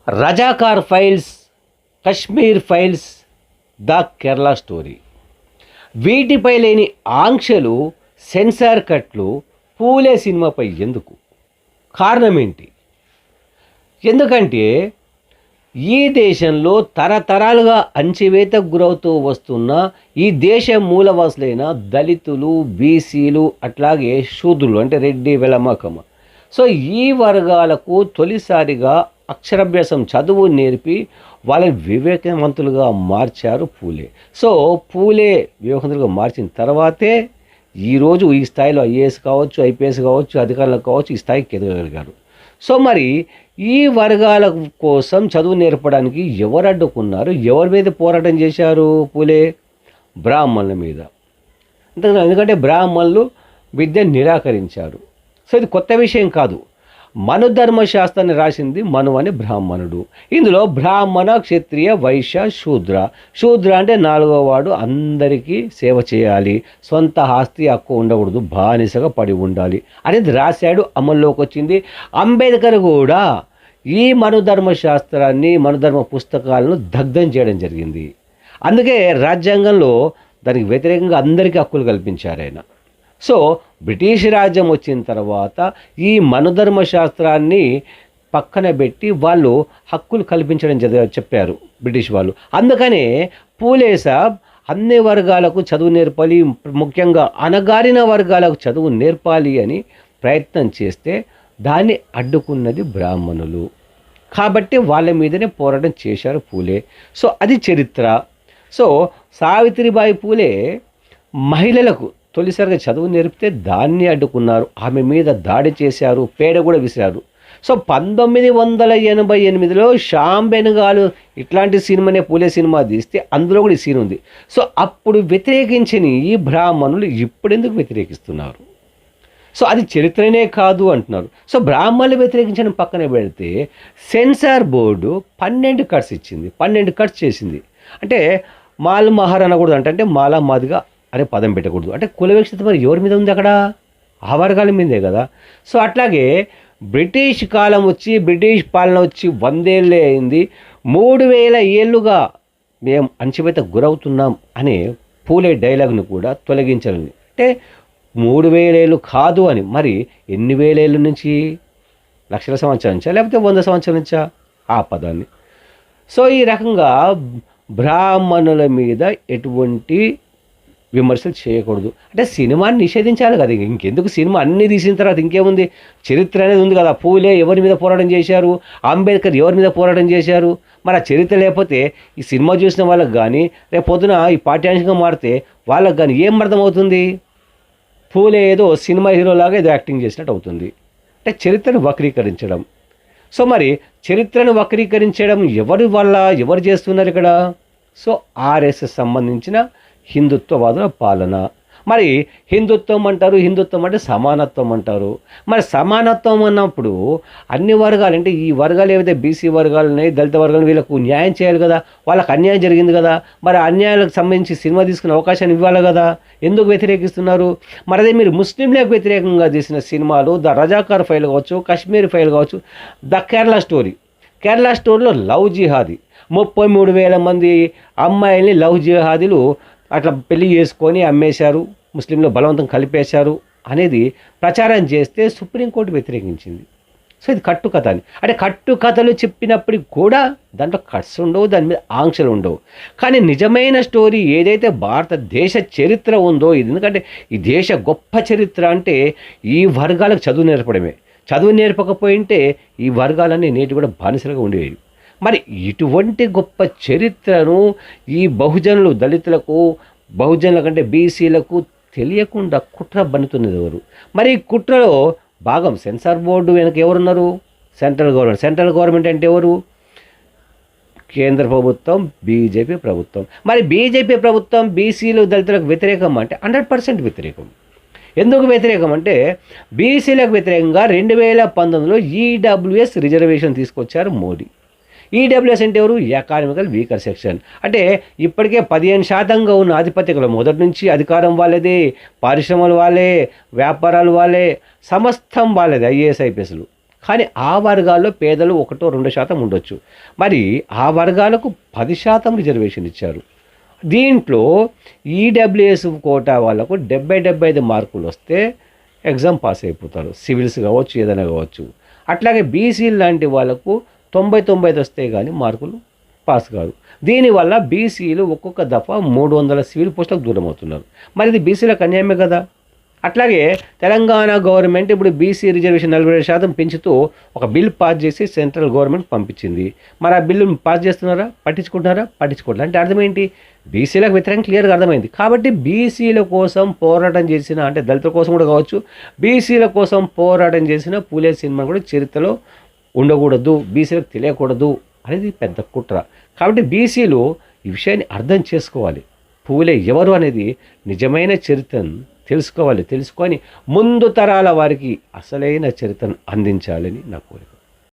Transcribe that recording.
Razakar files, Kashmir files, the Kerala story. వీటిపై లేని ఆంక్షలు, సెన్సార్ కట్లు పూలే సినిమాపై ఎందుకు? కారణం ఏంటి? ఎందుకంటే ఈ దేశంలో తరతరాలుగా అణచివేతకు గురవుతూ వస్తున్న ఈ దేశ మూలవాసులైన దళితులు, బీసీలు, అట్లాగే శూద్రులు అంటే రెడ్డి, వెలమ, కమ్మ, సో ఈ వర్గాలకు తొలిసారిగా అక్షరాభ్యాసం, చదువు నేర్పి వాళ్ళని వివేకవంతులుగా మార్చారు పూలే. సో పూలే వివేకవంతులుగా మార్చిన తర్వాతే ఈరోజు ఈ స్థాయిలో ఐఏఎస్ కావచ్చు, ఐపీఎస్ కావచ్చు, అధికారులకు కావచ్చు, ఈ స్థాయికి ఎదగలిగారు. సో మరి ఈ వర్గాల కోసం చదువు నేర్పడానికి ఎవరు అడ్డుకున్నారు? ఎవరి మీద పోరాటం చేశారు పూలే? బ్రాహ్మణుల మీద. ఎందుకంటే బ్రాహ్మణులు విద్యను నిరాకరించారు. సో ఇది కొత్త విషయం కాదు. మను ధర్మశాస్త్రాన్ని రాసింది మను అనే బ్రాహ్మణుడు. ఇందులో బ్రాహ్మణ, క్షత్రియ, వైశ్య, శూద్ర. శూద్ర అంటే 4వ వాడు, అందరికీ సేవ చేయాలి, సొంత ఆస్తి హక్కు ఉండకూడదు, బానిసగా పడి ఉండాలి అనేది రాశాడు. అమల్లోకి వచ్చింది. అంబేద్కర్ కూడా ఈ మను ధర్మశాస్త్రాన్ని, మనుధర్మ పుస్తకాలను దగ్ధం చేయడం జరిగింది. అందుకే రాజ్యాంగంలో దానికి వ్యతిరేకంగా అందరికీ హక్కులు కల్పించారు ఆయన. సో బ్రిటిష్ రాజ్యం వచ్చిన తర్వాత ఈ మనుధర్మ శాస్త్రాన్ని పక్కన పెట్టి వాళ్ళు హక్కులు కల్పించడం చెప్పారు బ్రిటిష్ వాళ్ళు. అందుకనే పూలే సాబ్ అన్ని వర్గాలకు చదువు నేర్పాలి, ముఖ్యంగా అణగారిన వర్గాలకు చదువు నేర్పాలి అని ప్రయత్నం చేస్తే దాన్ని అడ్డుకున్నది బ్రాహ్మణులు. కాబట్టి వాళ్ళ మీదనే పోరాటం చేశారు పూలే. సో అది చరిత్ర. సో సావిత్రిబాయి పూలే మహిళలకు తొలిసారిగా చదువు నేర్పితే దాన్ని అడ్డుకున్నారు, ఆమె మీద దాడి చేశారు, పేడ కూడా విసిరారు. సో 1988లో శ్యామ్ బెనగాల్ ఇట్లాంటి సినిమానే పూలే సినిమా తీస్తే అందులో కూడా ఈ సీన్ ఉంది. సో అప్పుడు వ్యతిరేకించిన ఈ బ్రాహ్మణులు ఇప్పుడెందుకు వ్యతిరేకిస్తున్నారు? సో అది చరిత్రనే కాదు అంటున్నారు. సో బ్రాహ్మణులు వ్యతిరేకించడం పక్కనే పెడితే సెన్సార్ బోర్డు 12 కట్స్ ఇచ్చింది, 12 కట్స్ చేసింది. అంటే మాల్ మహర్ అనకూడదు, అంటే మాలా మాదిగా అనే పదం పెట్టకూడదు. అంటే కుల వివక్షత మరి ఎవరి మీద ఉంది అక్కడ? ఆ వర్గాల మీదే కదా. సో అట్లాగే బ్రిటిష్ కాలం వచ్చి, బ్రిటిష్ పాలన వచ్చి 100 ఏళ్ళే అయింది, 3000 ఏళ్ళుగా మేము అణచివేతకు గురవుతున్నాం అనే పూలే డైలాగ్ను కూడా తొలగించాలని. అంటే 3000 ఏళ్ళు కాదు అని. మరి ఎన్ని వేల ఏళ్ళ నుంచి? లక్షల సంవత్సరాల నుంచా లేకపోతే 100 సంవత్సరాల నుంచా ఆ పదాన్ని? సో ఈ రకంగా బ్రాహ్మణుల మీద ఎటువంటి విమర్శలు చేయకూడదు. అంటే సినిమాని నిషేధించాలి కదా. ఇంకెందుకు సినిమా అన్నీ తీసిన తర్వాత ఇంకేముంది? చరిత్ర అనేది ఉంది కదా. పూలే ఎవరి మీద పోరాటం చేశారు, అంబేద్కర్ ఎవరి మీద పోరాటం చేశారు. మరి ఆ చరిత్ర లేకపోతే ఈ సినిమా చూసిన వాళ్ళకి కానీ, రేపు పొద్దున ఈ పాఠ్యాంశంగా మారితే వాళ్ళకి కానీ ఏం అర్థమవుతుంది? పూలే ఏదో సినిమా హీరోలాగా ఏదో యాక్టింగ్ చేసినట్టు అవుతుంది. అంటే చరిత్రను వక్రీకరించడం. సో మరి చరిత్రను వక్రీకరించడం ఎవరి వల్ల, ఎవరు చేస్తున్నారు ఇక్కడ? సో ఆర్ఎస్ఎస్ సంబంధించిన హిందుత్వవాదుల పాలన. మరి హిందుత్వం అంటారు, హిందుత్వం అంటే సమానత్వం అంటారు. మరి సమానత్వం అన్నప్పుడు అన్ని వర్గాలు, అంటే ఈ వర్గాలు ఏవైతే బీసీ వర్గాలు ఉన్నాయి, దళిత వర్గాలు, వీళ్ళకు న్యాయం చేయాలి కదా. వాళ్ళకి అన్యాయం జరిగింది కదా. మరి అన్యాయాలకు సంబంధించి సినిమా తీసుకునే అవకాశాన్ని ఇవ్వాలి కదా. ఎందుకు వ్యతిరేకిస్తున్నారు? మరి అదే మీరు ముస్లింలకు వ్యతిరేకంగా చేసిన సినిమాలు ద రజాకార్ ఫైల్ కావచ్చు, కశ్మీర్ ఫైల్ కావచ్చు, ద కేరళ స్టోరీ. కేరళ స్టోరీలో లవ్ జిహాదీ, 33,000 మంది అమ్మాయిల్ని లవ్ జిహాదీలు అట్లా పెళ్లి చేసుకొని అమ్మేశారు, ముస్లింలో బలవంతం కలిపేశారు అనేది ప్రచారం చేస్తే సుప్రీంకోర్టు వ్యతిరేకించింది. సో ఇది కట్టుకథ అని. అంటే కట్టుకథలు చెప్పినప్పటికి కూడా దాంట్లో కట్స్ ఉండవు, దాని మీద ఆంక్షలు ఉండవు. కానీ నిజమైన స్టోరీ ఏదైతే భారతదేశ చరిత్ర ఉందో, ఇది ఎందుకంటే ఈ దేశ గొప్ప చరిత్ర అంటే ఈ వర్గాలకు చదువు నేర్పడమే. చదువు నేర్పకపోయింటే ఈ వర్గాలన్నీ నేటి కూడా బానిసలుగా ఉండేవి. మరి ఇటువంటి గొప్ప చరిత్రను ఈ బహుజనులు, దళితులకు, బహుజనుల కంటే బీసీలకు తెలియకుండా కుట్ర బన్నుతున్నది ఎవరు? మరి ఈ కుట్రలో భాగం సెన్సార్ బోర్డు వెనక ఎవరున్నారు? Central government. సెంట్రల్ గవర్నమెంట్ అంటే ఎవరు? కేంద్ర ప్రభుత్వం, బీజేపీ ప్రభుత్వం. మరి బీజేపీ ప్రభుత్వం బీసీలు, దళితులకు వ్యతిరేకం అంటే 100% వ్యతిరేకం. ఎందుకు వ్యతిరేకం అంటే బీసీలకు వ్యతిరేకంగా 2019లో ఈడబ్ల్యూఎస్ రిజర్వేషన్ తీసుకొచ్చారు మోడీ. ఈడబ్ల్యూఎస్ అంటే ఎవరు? Economical weaker section. అంటే ఇప్పటికే 15% ఉన్న ఆధిపత్యకులు, మొదటి నుంచి అధికారం వాళ్ళదే, పరిశ్రమలు వాళ్ళే, వ్యాపారాలు వాళ్ళే, సమస్తం వాళ్ళదే, ఐఏఎస్ ఐపీఎస్లు. కానీ ఆ వర్గాల్లో పేదలు 1-2% ఉండొచ్చు. మరి ఆ వర్గాలకు 10% రిజర్వేషన్ ఇచ్చారు. దీంట్లో ఈడబ్ల్యూఎస్ కోటా వాళ్ళకు 75 మార్కులు వస్తే ఎగ్జామ్ పాస్ అయిపోతారు. సివిల్స్ కావచ్చు, ఏదైనా కావచ్చు. అట్లాగే బీసీలు లాంటి వాళ్ళకు 90 వస్తే కానీ మార్కులు పాస్ కాదు. దీనివల్ల బీసీలు ఒక్కొక్క దఫా 300 సివిల్ పోస్టులకు దూరం అవుతున్నారు. మరి ఇది బీసీలకు అన్యాయమే కదా. అట్లాగే తెలంగాణ గవర్నమెంట్ ఇప్పుడు బీసీ రిజర్వేషన్ 45% పెంచుతూ ఒక బిల్ పాస్ చేసి సెంట్రల్ గవర్నమెంట్ పంపించింది. మరి ఆ బిల్లును పాస్ చేస్తున్నారా, పట్టించుకుంటారా అంటే అర్థం ఏంటి? బీసీలకు వ్యతిరేకం క్లియర్గా అర్థమైంది. కాబట్టి బీసీల కోసం పోరాటం చేసిన, అంటే దళితుల కోసం కూడా కావచ్చు, బీసీల కోసం పోరాటం చేసిన పూలే సినిమా కూడా చరిత్రలో ఉండకూడదు, బీసీలకు తెలియకూడదు అనేది పెద్ద కుట్ర. కాబట్టి బీసీలు ఈ విషయాన్ని అర్థం చేసుకోవాలి. పూలే ఎవరు అనేది నిజమైన చరిత్రను తెలుసుకొని ముందు తరాల వారికి అసలైన చరిత్రను అందించాలని నా కోరిక.